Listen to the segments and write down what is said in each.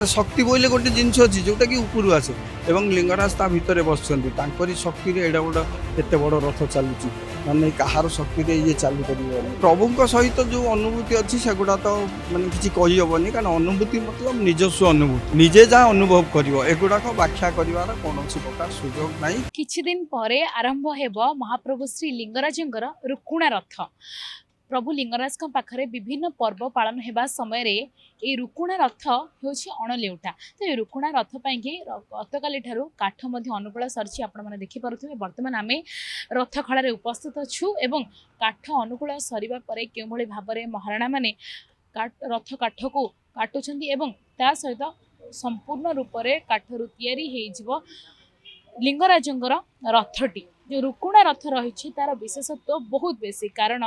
शक्ति बोले गोटे जिनस अच्छी जोटा कि उपरू आसे एवं लिंगराज ता भितर बसुँच शक्ति एडा गोटे एत बड़ रथ चलुची माने कहार शक्ति ये चली पार प्रभु सहित जो अनुभूति अच्छी से गुड़ा तो माने किसी कहीहबनी कारण अनुभूति मतलब निजस्व अनुभूति निजे जहाँ अनुभव कर एगुड़ाक व्याख्या कर कौन प्रकार सुजोग ना। किछि दिन परे आरंभ हेबो महाप्रभु श्री लिंगराजंकर रुकुणा रथ। प्रभु लिंगराज पाखरे विभिन्न पर्व पालन हेबा समय रे ए रुकुणा रथ होछि अणलेउटा। तो ए रुकुणा रथ पाइके गतकाली ठारू काठ मध्ये अनुकूल सरछि आपण माने देखि पारुथिबे। वर्तमान आमे रथ खळा रे उपस्थित अछु एवं काठ अनुकूल सरिबा परे केउ भली भाबरे महाराणा माने रथ काठ को काटुछन्ती एवं ता सहित संपूर्ण रूप रे काठरु तयारी हेजिवो लिंगराजंकर रथटी। जो रुकुणा रथ रही तार विशेषत्व बहुत बेसी कारण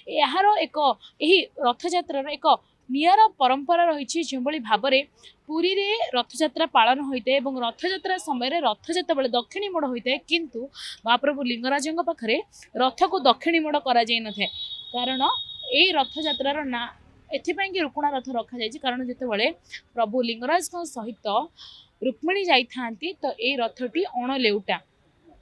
यार एक यही रथयात्रार एक निरा परंपरा रही जो भाव में पुरी रे रथयात्रा पालन होता है और रथयात्रा समय रथ जो दक्षिणी मोड़ होता है किंतु महाप्रभु लिंगराज पाखे रथ को दक्षिणी मोड़ कर कारण यही रथयात्रार ना एथिपाई कि रुकुणा रथ रखा जाए कारण जितेबाला प्रभु लिंगराज सहित रुक्मिणी जाइथांती तो ये रथटी अणलेउटा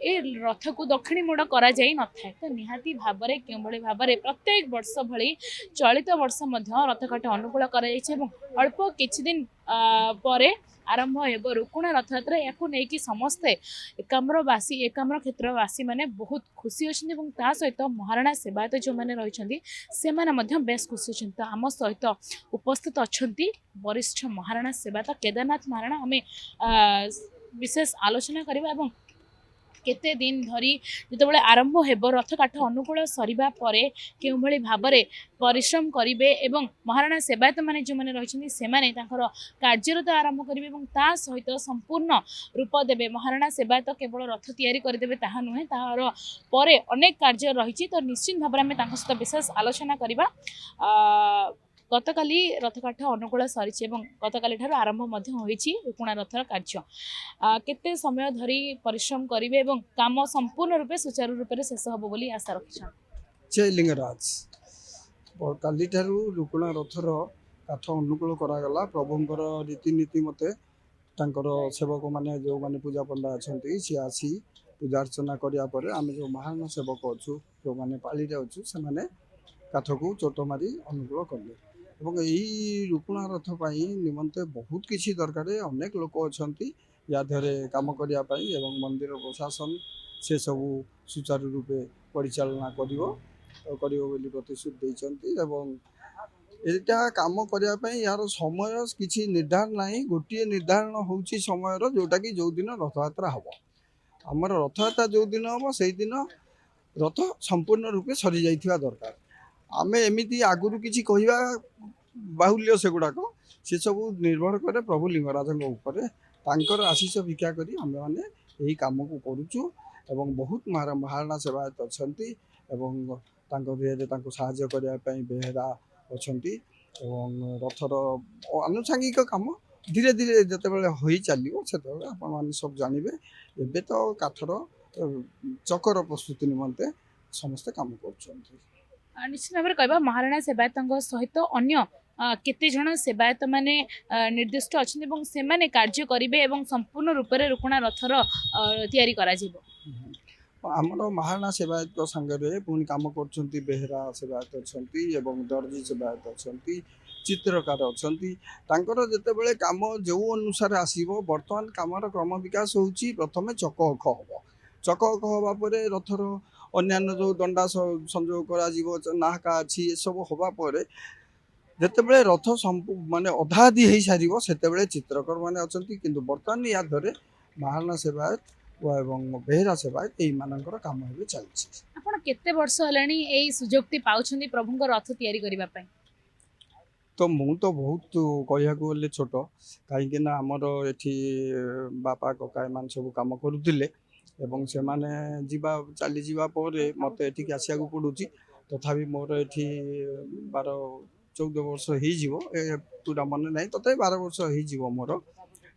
ए रथ को दक्षिणी मोड़ करा जाई न थाए। तो निहाती भाबरे केवल भाबरे प्रत्येक वर्ष भली चलित वर्ष मध्य रथकाठ अनुकूल करा जाइछे एवं अल्प किछि दिन परे आरंभ हेबो रुकुणा रथयात्रा। याकू नै कि समस्ते एकाम्रवासी एकाम्र क्षेत्रवासी माने बहुत खुशी अछन्ती एवं ता सहित महाराणा सेवायत जो माने रहिछन्ती से माने मध्य बेस खुशी अछन्ती। तो आम सहित उपस्थित अछन्ती वरिष्ठ महाराणा सेवायत केदारनाथ महाराणा। आमे विशेष आलोचना करिबा एवं केते दिन धरी जितेबाला आरंभ हेबो रथ काठ अनुकूल सरिबा परे केउ भली भाबरे परिश्रम करिवे एवं महाराणा सेवायत माने जो माने रहिछन्ती से माने तांकर कार्यरत आरंभ करिवे एवं ता सहित संपूर्ण रूप देबे। महाराणा सेवायत केवल रथ तयारी करदेबे ताहा नुहे ताहार परे अनेक कार्य रहिछि। तो निश्चित भाबरे आमे तांकर सहित विशेष आलोचना करिबा। गतकाली रथकाठ अनुकूल सरी गतकाली ठार आरंभ होइछि रुकुणा रथर कार्य केते समय धरी परिश्रम करिवे एवं काम संपूर्ण रूपे सुचारू रूपे शेष हबो बोली आशा रखिछन। जय लिंगराज काली ठारू रुकुणा रथर काठ अनुकूल करागला प्रभुंकर रीतिनीति मते तांकर सेवक माने जो माने पूजा पंडा अछंती सी आसी पूजा अर्चना करिया परे आमे जो महान सेवक अछु जो माने पाली रे अछु से माने काठ को चोट मारी अनुकूल करले एवं यही रुकुणा रथ पाई निमंते बहुत किसी दरकार अनेक लोक अछंती या धरे काम करिया पाई एवं मंदिर प्रशासन से सब सुचारू रूपे परिचालना करिवो बोली प्रतिश्रुति दैछंती एवं एटा काम करिया पाई यार समय किसी निर्धारण नाही। गोटे निर्धारण होउची समयर जोटा कि जो दिन रथयात्रा हबो हमर रथयात्रा जो दिन हबो सेही दिन रथ संपूर्ण रूपे सरी जाइथिबा दरकार। आमे एमिति आगुरु किछि कहिबा बाहुल्य से गुड़ाक से सब निर्भर करे प्रभु लिंगराजन ऊपर तांकर आशीष भिक्षा करी आमे माने यही काम को करूचु एवं बहुत महाराणा सेवायत अछंती एवं तांको देहरे तांको सहाय्य करिया पई बेहरा अछंती एवं रथर आनुषंगिक काम धीरे धीरे जते बेले होई चलियो सेते बेले आपण माने सब जानिबे। एबे तो काठर चकर प्रस्तुति निमंते समस्त काम करछंती। निश्चित भाव में कहबा महाराणा सेवायत सहित अन्य केते जण सेवायत माने निर्दिष्ट अछन एवं से माने कार्य करिवे एवं संपूर्ण रूप रे रुकुणा रथर तयारी करा जिवो। आमर महाराणा सेवायत संगे पुणी काम करछंती बेहरा सेवायत अछंती एवं दर्जी सेवायत अछंती चित्रकार अछंती तांकर जते बेले काम जो अनुसार आसीबो वर्तमान कामर क्रम विकास होउची प्रथमे चक अख हबो चक अख हबा परे रथर अन्यान्य जो दंडा संयोग करा जीवो नाहका अछि ए सब होबा परे जेतेबेले रथ माने अधादी हो सारिबो सेतेबेले चित्रकर माने अछंती किंतु वर्तमान या धरे महाराणा सेवायत एवं बेहरा सेवायत एई मानकर काम हेबे चलछि। आपण केते वर्ष हलानी एई सुजोगति पाउछन्ती प्रभुंक रथ तयारी करिबा पई? तो मु तो बहुत कहिया को ले छोट काहे ना हमर एठी बापा कका मान सब काम करूतिले एवं से माने जीवा चली जीवा परे मते एठी आसिया को पडुची तथापि मोर एठी 12-14 वर्ष ही जीवो पूरा मन नहीं तथापि 12 वर्ष ही जीवो मोर।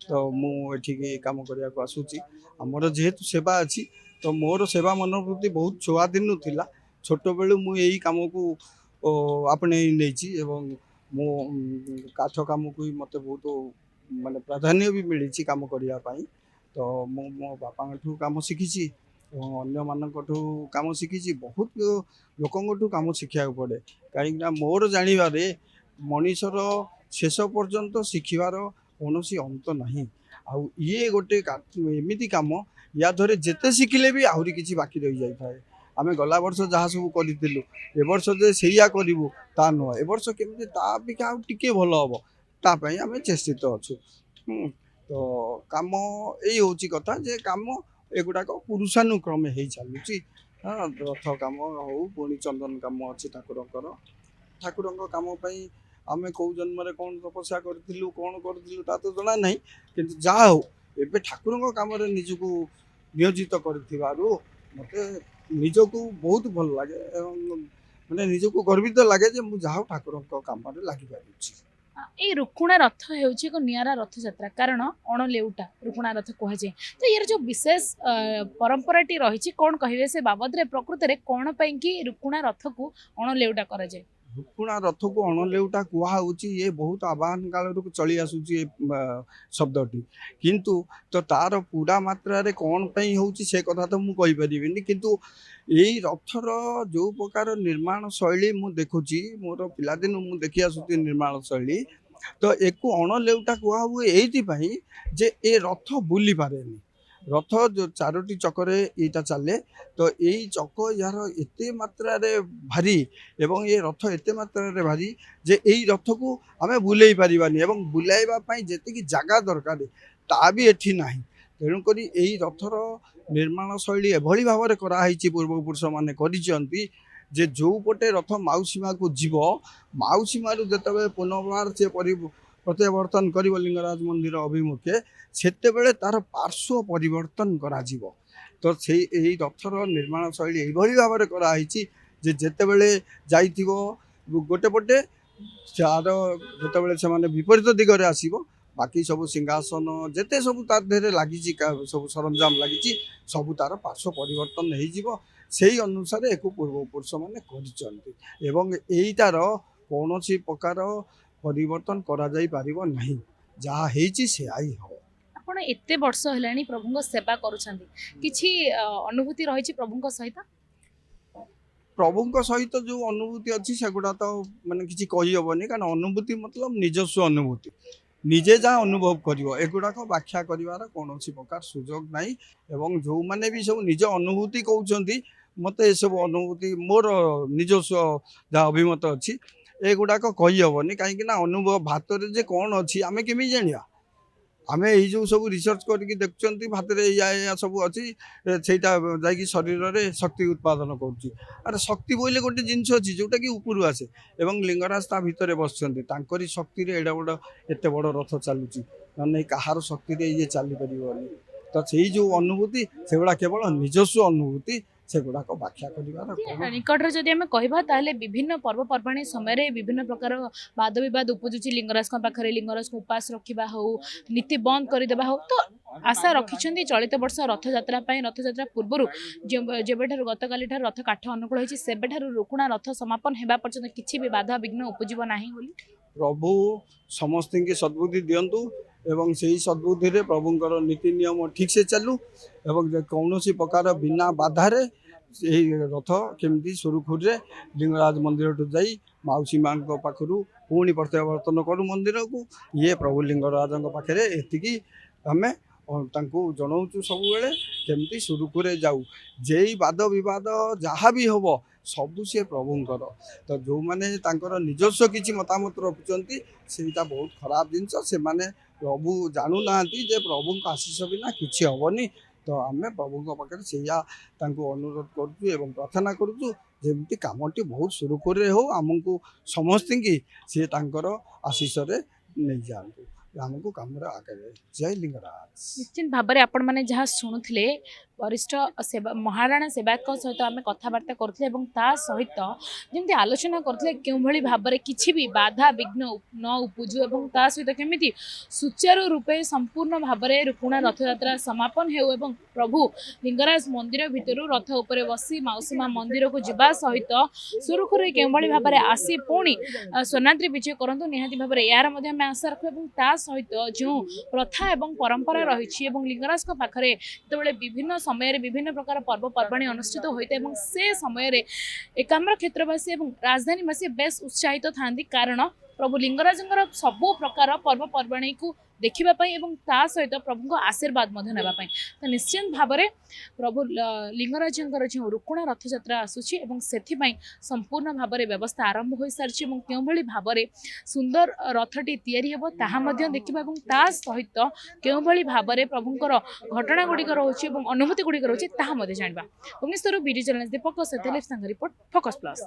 तो मु एठी काम करिया को आसुची हमर जेहेतु सेवा अछि तो मोर सेवा मनोवृत्ति बहुत छुआ दिन थिला छोट बेलु मु एही काम को आपणे नेची एवं मो काठ काम को मते बहुत ମାନେ ପ୍ରାଧାନ୍ୟ ବି ମିଳିଛି କାମ କରିବା ପାଇଁ। ତ ମୁଁ ମୋ ବାପାଙ୍କଠୁ କାମ ଶିଖିଛି ଏବଂ ଅନ୍ୟମାନଙ୍କଠୁ କାମ ଶିଖିଛି। ବହୁତ ଲୋକଙ୍କଠୁ କାମ ଶିଖିବାକୁ ପଡ଼େ, କାହିଁକିନା ମୋର ଜାଣିବାରେ ମଣିଷର ଶେଷ ପର୍ଯ୍ୟନ୍ତ ଶିଖିବାର କୌଣସି ଅନ୍ତ ନାହିଁ। ଆଉ ଇଏ ଗୋଟେ ଏମିତି କାମ, ୟା ଧରେ ଯେତେ ଶିଖିଲେ ବି ଆହୁରି କିଛି ବାକି ରହିଯାଇଥାଏ। ଆମେ ଗଲା ବର୍ଷ ଯାହା ସବୁ କରିଥିଲୁ, ଏ ବର୍ଷ ଯେ ସେଇଆ କରିବୁ ତା ନୁହଁ। ଏ ବର୍ଷ କେମିତି ତା ଅପେକ୍ଷା ଆଉ ଟିକେ ଭଲ ହେବ, ତା ପାଇଁ ଆମେ ଚେଷ୍ଟିତ ଅଛୁ। ତ କାମ ଏଇ ହେଉଛି କଥା ଯେ କାମ ଏଗୁଡ଼ାକ ପୁରୁଷାନୁକ୍ରମେ ହେଇ ଚାଲୁଛି। ହଁ, ରଥ କାମ ହଉ, ପୁଣି ଚନ୍ଦନ କାମ ଅଛି ଠାକୁରଙ୍କର। ଠାକୁରଙ୍କ କାମ ପାଇଁ ଆମେ କେଉଁ ଜନ୍ମରେ କ'ଣ ତପସ୍ୟା କରିଥିଲୁ, କ'ଣ କରିଥିଲୁ ତା ତ ଜଣା ନାହିଁ, କିନ୍ତୁ ଯାହା ହଉ ଏବେ ଠାକୁରଙ୍କ କାମରେ ନିଜକୁ ନିୟୋଜିତ କରିଥିବାରୁ ମୋତେ ନିଜକୁ ବହୁତ ଭଲ ଲାଗେ ଏବଂ ମାନେ ନିଜକୁ ଗର୍ବିତ ଲାଗେ ଯେ ମୁଁ ଯାହା ହଉ ଠାକୁରଙ୍କ କାମରେ ଲାଗିପାରୁଛି। ଏଇ ରୁକୁଣା ରଥ ହେଉଛି ଏକ ନିଆରା ରଥଯାତ୍ରା, କାରଣ ଅଣଲେଉଟା ରୁକୁଣା ରଥ କୁହାଯାଏ। ତ ଏହାର ଯେଉଁ ବିଶେଷ ପରମ୍ପରାଟି ରହିଛି, କ'ଣ କହିବେ ସେ ବାବଦରେ? ପ୍ରକୃତରେ କ'ଣ ପାଇଁକି ରୁକୁଣା ରଥକୁ ଅଣଲେଉଟା କରାଯାଏ? ରୁକୁଣା ରଥକୁ ଅଣଲେଉଟା କୁହାହେଉଛି, ଇଏ ବହୁତ ଆବାହନ କାଳରୁ ଚଳି ଆସୁଛି ଏ ଶବ୍ଦଟି। କିନ୍ତୁ ତ ତାର ପୁରା ମାତ୍ରାରେ କ'ଣ ପାଇଁ ହେଉଛି ସେ କଥା ତ ମୁଁ କହିପାରିବିନି। କିନ୍ତୁ ଏଇ ରଥର ଯେଉଁ ପ୍ରକାର ନିର୍ମାଣ ଶୈଳୀ ମୁଁ ଦେଖୁଛି, ମୋର ପିଲାଦିନୁ ମୁଁ ଦେଖି ଆସୁଛି ନିର୍ମାଣ ଶୈଳୀ, ତ ଏକୁ ଅଣଲେଉଟା କୁହାହୁଏ ଏଇଥିପାଇଁ ଯେ ଏ ରଥ ବୁଲି ପାରେନି। ରଥ ଯେଉଁ 4ଟି ଚକରେ ଏଇଟା ଚାଲେ, ତ ଏଇ ଚକ ଏହାର ଏତେ ମାତ୍ରାରେ ଭାରି ଏବଂ ଏ ରଥ ଏତେ ମାତ୍ରାରେ ଭାରି ଯେ ଏଇ ରଥକୁ ଆମେ ବୁଲେଇ ପାରିବାନି ଏବଂ ବୁଲାଇବା ପାଇଁ ଯେତିକି ଜାଗା ଦରକାର ତା ବି ଏଠି ନାହିଁ। ତେଣୁକରି ଏଇ ରଥର ନିର୍ମାଣ ଶୈଳୀ ଏଭଳି ଭାବରେ କରାହେଇଛି, ପୂର୍ବପୁରୁଷମାନେ କରିଛନ୍ତି ଯେ ଯେଉଁ ପଟେ ରଥ ମାଉସୀ ମା'କୁ ଯିବ, ମାଉସୀ ମା'ରୁ ଯେତେବେଳେ ପୁନର୍ବାର ସେ ପ୍ରତ୍ୟାବର୍ତ୍ତନ କରିବ ଲିଙ୍ଗରାଜ ମନ୍ଦିର ଅଭିମୁଖେ, ସେତେବେଳେ ତାର ପାର୍ଶ୍ୱ ପରିବର୍ତ୍ତନ କରାଯିବ। ତ ସେଇ ଏହି ରଥର ନିର୍ମାଣ ଶୈଳୀ ଏଇଭଳି ଭାବରେ କରାହେଇଛି ଯେ ଯେତେବେଳେ ଯାଇଥିବ ଗୋଟେ ପଟେ, ତାର ଯେତେବେଳେ ସେମାନେ ବିପରୀତ ଦିଗରେ ଆସିବ, ବାକି ସବୁ ସିଂହାସନ ଯେତେ ସବୁ ତା ଦେହରେ ଲାଗିଛି, ସବୁ ସରଞ୍ଜାମ ଲାଗିଛି, ସବୁ ତାର ପାର୍ଶ୍ୱ ପରିବର୍ତ୍ତନ ହେଇଯିବ। ସେଇ ଅନୁସାରେ ଏକୁ ପୂର୍ବପୁରୁଷମାନେ କରିଛନ୍ତି ଏବଂ ଏଇଟାର କୌଣସି ପ୍ରକାର ପରିବର୍ତ୍ତନ କରାଯାଇପାରିବ ନାହିଁ। ଯାହା ହେଇଛି ସେୟା ହିଁ ହେବ। ଆପଣ ଏତେ ବର୍ଷ ହେଲାଣି ପ୍ରଭୁଙ୍କ ସେବା କରୁଛନ୍ତି, କିଛି ଅନୁଭୂତି ରହିଛି ପ୍ରଭୁଙ୍କ ସହିତ? ପ୍ରଭୁଙ୍କ ସହିତ ଯେଉଁ ଅନୁଭୂତି ଅଛି ସେଗୁଡ଼ା ତ ମାନେ କିଛି କହିହେବନି, କାରଣ ଅନୁଭୂତି ମତଲବ ନିଜସ୍ୱ ଅନୁଭୂତି, ନିଜେ ଯାହା ଅନୁଭବ କରିବ, ଏଗୁଡ଼ାକ ବ୍ୟାଖ୍ୟା କରିବାର କୌଣସି ପ୍ରକାର ସୁଯୋଗ ନାହିଁ। ଏବଂ ଯେଉଁମାନେ ବି ସବୁ ନିଜ ଅନୁଭୂତି କହୁଛନ୍ତି, ମୋତେ ଏସବୁ ଅନୁଭୂତି ମୋର ନିଜସ୍ୱ ଯାହା ଅଭିମତ ଅଛି ଏଗୁଡ଼ାକ କହିହେବନି, କାହିଁକିନା ଅନୁଭବ ଭାତରେ ଯେ କ'ଣ ଅଛି ଆମେ କେମିତି ଜାଣିବା? ଆମେ ଏଇ ଯେଉଁ ସବୁ ରିସର୍ଚ୍ଚ କରିକି ଦେଖୁଛନ୍ତି ଭାତରେ ଏଇଆ ସବୁ ଅଛି, ସେଇଟା ଯାଇକି ଶରୀରରେ ଶକ୍ତି ଉତ୍ପାଦନ କରୁଛି। ଆରେ ଶକ୍ତି ବୋଇଲେ ଗୋଟେ ଜିନିଷ ଅଛି ଯେଉଁଟାକି ଉପରୁ ଆସେ ଏବଂ ଲିଙ୍ଗରାଜ ତା ଭିତରେ ବସିଛନ୍ତି, ତାଙ୍କରି ଶକ୍ତିରେ ଏତେ ବଡ଼ ରଥ ଚାଲୁଛି, ନହେଲେ କାହାର ଶକ୍ତିରେ ଇଏ ଚାଲିପାରିବନି। ତ ସେଇ ଯେଉଁ ଅନୁଭୂତି ସେଗୁଡ଼ା କେବଳ ନିଜସ୍ୱ ଅନୁଭୂତି, ସେଗୁଡ଼ାକ ବ୍ୟାଖ୍ୟା କରିବାର ନିକଟରେ ଯଦି ଆମେ କହିବା ତାହେଲେ ବିଭିନ୍ନ ପର୍ବପର୍ବାଣୀ ସମୟରେ ବିଭିନ୍ନ ପ୍ରକାର ବାଦ ବିବାଦ ଉପୁଜୁଛି ଲିଙ୍ଗରାଜଙ୍କ ପାଖରେ। ଲିଙ୍ଗରାଜକୁ ଉପାସ ରଖିବା ହଉ, ନୀତି ବନ୍ଦ କରିଦେବା ହଉ, ତ ଆଶା ରଖିଛନ୍ତି ଚଳିତ ବର୍ଷ ରଥଯାତ୍ରା ପାଇଁ, ରଥଯାତ୍ରା ପୂର୍ବରୁ ଯେବେଠାରୁ ଗତକାଲିଠାରୁ ରଥ କାଠ ଅନୁକୂଳ ହୋଇଛି ସେବେଠାରୁ ରୁକୁଣା ରଥ ସମାପନ ହେବା ପର୍ଯ୍ୟନ୍ତ କିଛି ବି ବାଧା ବିଘ୍ନ ଉପୁଜିବ ନାହିଁ ବୋଲି ପ୍ରଭୁ ସମସ୍ତଙ୍କୁ ସଦ୍ବୁଦ୍ଧି ଦିଅନ୍ତୁ ଏବଂ ସେହି ସଦ୍ବୁଦ୍ଧିରେ ପ୍ରଭୁଙ୍କର ନୀତି ନିୟମ ଠିକ୍ସେ ଚାଲୁ ଏବଂ କୌଣସି ପ୍ରକାର ବିନା ବାଧାରେ ଏହି ରଥ କେମିତି ସୁରୁଖୁରୁରେ ଲିଙ୍ଗରାଜ ମନ୍ଦିରଠୁ ଯାଇ ମାଉସୀ ମା'ଙ୍କ ପାଖରୁ ପୁଣି ପ୍ରତ୍ୟାବର୍ତ୍ତନ କରୁ ମନ୍ଦିରକୁ। ଇଏ ପ୍ରଭୁ ଲିଙ୍ଗରାଜଙ୍କ ପାଖରେ ଏତିକି ଆମେ ତାଙ୍କୁ ଜଣାଉଛୁ ସବୁବେଳେ, କେମିତି ସୁରୁଖୁରୁରେ ଯାଉ। ଯେଇ ବାଦ ବିବାଦ ଯାହା ବି ହେବ ସବୁ ସିଏ ପ୍ରଭୁଙ୍କର। ତ ଯେଉଁମାନେ ତାଙ୍କର ନିଜସ୍ୱ କିଛି ମତାମତ ରଖୁଛନ୍ତି ସେଇଟା ବହୁତ ଖରାପ ଜିନିଷ। ସେମାନେ ପ୍ରଭୁ ଜାଣୁନାହାନ୍ତି ଯେ ପ୍ରଭୁଙ୍କ ଆଶୀଷ ବିନା କିଛି ହେବନି। ତ ଆମେ ପ୍ରଭୁଙ୍କ ପାଖରେ ସେଇଆ ତାଙ୍କୁ ଅନୁରୋଧ କରୁଛୁ ଏବଂ ପ୍ରାର୍ଥନା କରୁଛୁ ଯେମିତି କାମଟି ବହୁତ ସୁରୁଖୁରୁରେ ହେଉ, ଆମକୁ ସମସ୍ତଙ୍କୁ ସିଏ ତାଙ୍କର ଆଶୀଷରେ ନେଇଯାଆନ୍ତୁ, ଆମକୁ କାମରେ ଆଗରେ। ଜୟ ଲିଙ୍ଗରାଜ। ନିଶ୍ଚିତ ଭାବରେ ଆପଣମାନେ ଯାହା ଶୁଣୁଥିଲେ ବରିଷ୍ଠ ମହାରାଣା ସେବାୟତଙ୍କ ସହିତ ଆମେ କଥାବାର୍ତ୍ତା କରୁଥିଲେ ଏବଂ ତା ସହିତ ଯେମିତି ଆଲୋଚନା କରୁଥିଲେ କେଉଁଭଳି ଭାବରେ କିଛି ବି ବାଧା ବିଘ୍ନ ନ ଉପୁଜୁ ଏବଂ ତା ସହିତ କେମିତି ସୁଚାରୁ ରୂପେ ସମ୍ପୂର୍ଣ୍ଣ ଭାବରେ ରୁକୁଣା ରଥଯାତ୍ରା ସମାପନ ହେଉ ଏବଂ ପ୍ରଭୁ ଲିଙ୍ଗରାଜ ମନ୍ଦିର ଭିତରୁ ରଥ ଉପରେ ବସି ମାଉସୀ ମା ମନ୍ଦିରକୁ ଯିବା ସହିତ ସୁରୁଖୁରୁରେ କେଉଁଭଳି ଭାବରେ ଆସି ପୁଣି ସ୍ୱର୍ଣ୍ଣାଦ୍ରି ବିଜେ କରନ୍ତୁ। ନିହାତି ଭାବରେ ଏହାର ମଧ୍ୟ ଆମେ ଆଶା ରଖୁ ଏବଂ ତା सहित जो प्रथा एवं परंपरा रही लिंगराज पाखरे जो विभिन्न समय विभिन्न प्रकार पर्वपर्वाणी अनुष्ठित होता है से समय एकाम्र क्षेत्रवासी और राजधानीवासी बेस उत्साहित था कारण प्रभु लिंगराजंकर सबु प्रकार पर्वपर्वाणी को देखिबाई ता सहित प्रभु आशीर्वाद नापी तो निश्चित भाव में प्रभु लिंगराजंकर जो रुकुणा रथयात्रा आसूची से संपूर्ण भाव में व्यवस्था आरंभ हो सारी क्यों भाव में सुंदर रथटी या देखा सहित क्यों भाव में प्रभुंर घटना गुड़िक रोचे अनुभूति गुड़िक रोचे जाना भुवनेश्वर बीडी चैनल दीपक सहित रिपोर्ट फोकस प्लस।